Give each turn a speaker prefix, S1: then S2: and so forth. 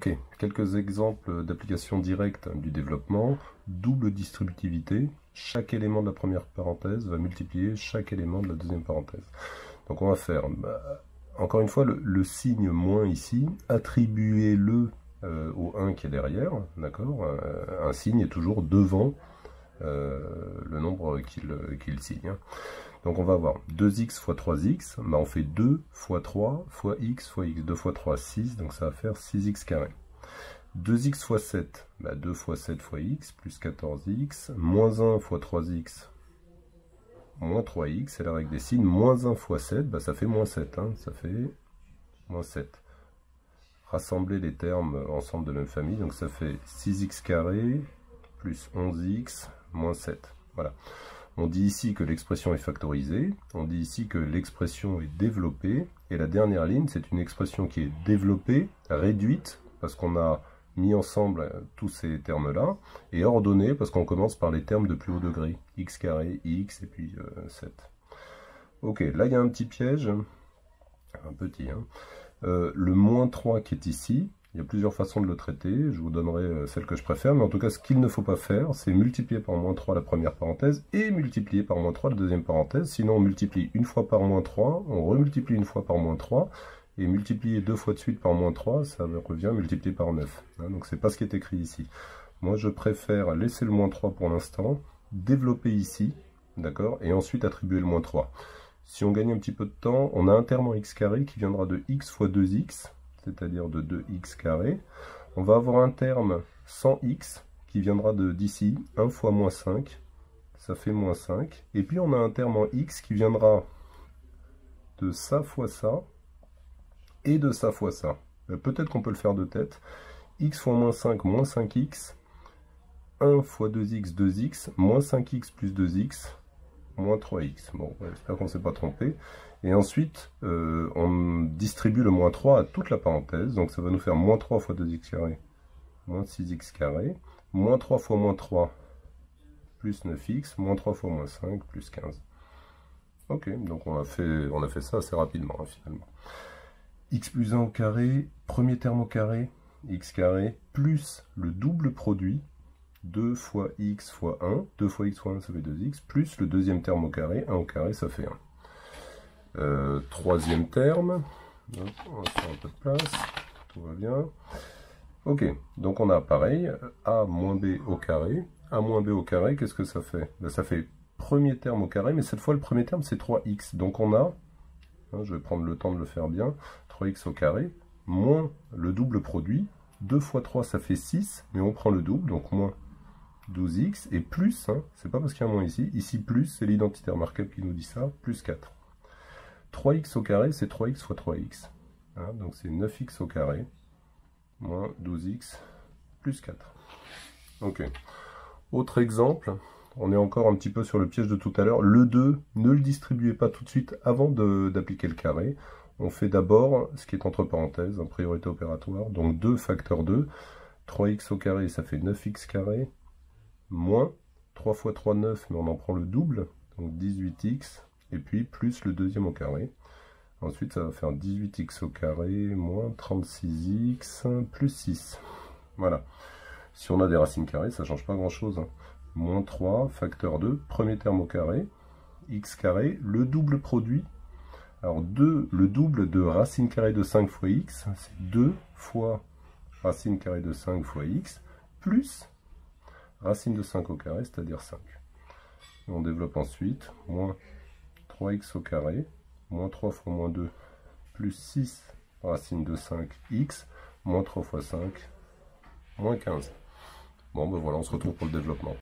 S1: Ok, quelques exemples d'applications directes du développement. Double distributivité, chaque élément de la première parenthèse va multiplier chaque élément de la deuxième parenthèse. Donc on va faire, encore une fois, le signe moins ici, attribuez-le au 1 qui est derrière, d'accord. Un signe est toujours devant le nombre qu'il signe. Donc on va avoir 2x fois 3x, on fait 2 fois 3 fois x fois x. 2 fois 3, 6, donc ça va faire 6x carré. 2x fois 7, 2 fois 7 fois x, plus 14x. Moins 1 fois 3x, moins 3x, c'est la règle des signes. Moins 1 fois 7, ça fait moins 7, ça fait moins 7. Rassembler les termes ensemble de la même famille, donc ça fait 6x carré, plus 11x, moins 7. Voilà. On dit ici que l'expression est factorisée, on dit ici que l'expression est développée, et la dernière ligne, c'est une expression qui est développée, réduite, parce qu'on a mis ensemble tous ces termes-là, et ordonnée, parce qu'on commence par les termes de plus haut degré, x carré, x, et puis 7. Ok, là il y a un petit piège, un petit, le moins 3 qui est ici, il y a plusieurs façons de le traiter, je vous donnerai celle que je préfère, mais en tout cas ce qu'il ne faut pas faire, c'est multiplier par moins 3 la première parenthèse et multiplier par moins 3 la deuxième parenthèse, sinon on multiplie une fois par moins 3, on remultiplie une fois par moins 3, et multiplier deux fois de suite par moins 3, ça revient multiplier par 9. Donc c'est pas ce qui est écrit ici. Moi je préfère laisser le moins 3 pour l'instant, développer ici, d'accord, et ensuite attribuer le moins 3. Si on gagne un petit peu de temps, on a un terme en x carré qui viendra de x fois 2x, c'est-à-dire de 2x carré. On va avoir un terme sans x qui viendra d'ici, 1 fois moins 5, ça fait moins 5. Et puis on a un terme en x qui viendra de ça fois ça, et de ça fois ça. Peut-être qu'on peut le faire de tête. X fois moins 5, moins 5x, 1 fois 2x, 2x, moins 5x plus 2x, moins 3x. Bon, j'espère qu'on ne s'est pas trompé. Et ensuite, on distribue le moins 3 à toute la parenthèse. Donc ça va nous faire moins 3 fois 2x carré, moins 6x carré, moins 3 fois moins 3, plus 9x, moins 3 fois moins 5, plus 15. Ok, donc on a fait ça assez rapidement, finalement. X plus 1 au carré, premier terme au carré, x carré, plus le double produit, 2 fois x fois 1, 2 fois x fois 1 ça fait 2x, plus le deuxième terme au carré, 1 au carré ça fait 1. Troisième terme, donc on va faire un peu de place, tout va bien. Ok, donc on a pareil, a moins b au carré, a moins b au carré, qu'est-ce que ça fait? Ça fait premier terme au carré, mais cette fois le premier terme c'est 3x, donc on a, je vais prendre le temps de le faire bien, 3x au carré, moins le double produit, 2 fois 3 ça fait 6, mais on prend le double, donc moins 12x, et plus, c'est pas parce qu'il y a un moins ici plus, c'est l'identitaire markup qui nous dit ça, plus 4. 3x au carré, c'est 3x fois 3x, donc c'est 9x au carré, moins 12x, plus 4. Ok. Autre exemple, on est encore un petit peu sur le piège de tout à l'heure, le 2, ne le distribuez pas tout de suite avant d'appliquer le carré. On fait d'abord ce qui est entre parenthèses, en priorité opératoire, donc 2 facteur 2, 3x au carré, ça fait 9x carré, moins 3 fois 3, 9, mais on en prend le double, donc 18x, et puis plus le deuxième au carré. Ensuite, ça va faire 18x au carré, moins 36x, plus 6. Voilà. Si on a des racines carrées, ça ne change pas grand-chose. Moins 3, facteur 2, premier terme au carré, x carré, le double produit. Alors, le double de racine carrée de 5 fois x, c'est 2 fois racine carrée de 5 fois x, plus racine de 5 au carré, c'est-à-dire 5. Et on développe ensuite, moins 3x au carré, moins 3 fois moins 2, plus 6 racine de 5x, moins 3 fois 5, moins 15. Bon, ben voilà, on se retrouve pour le développement.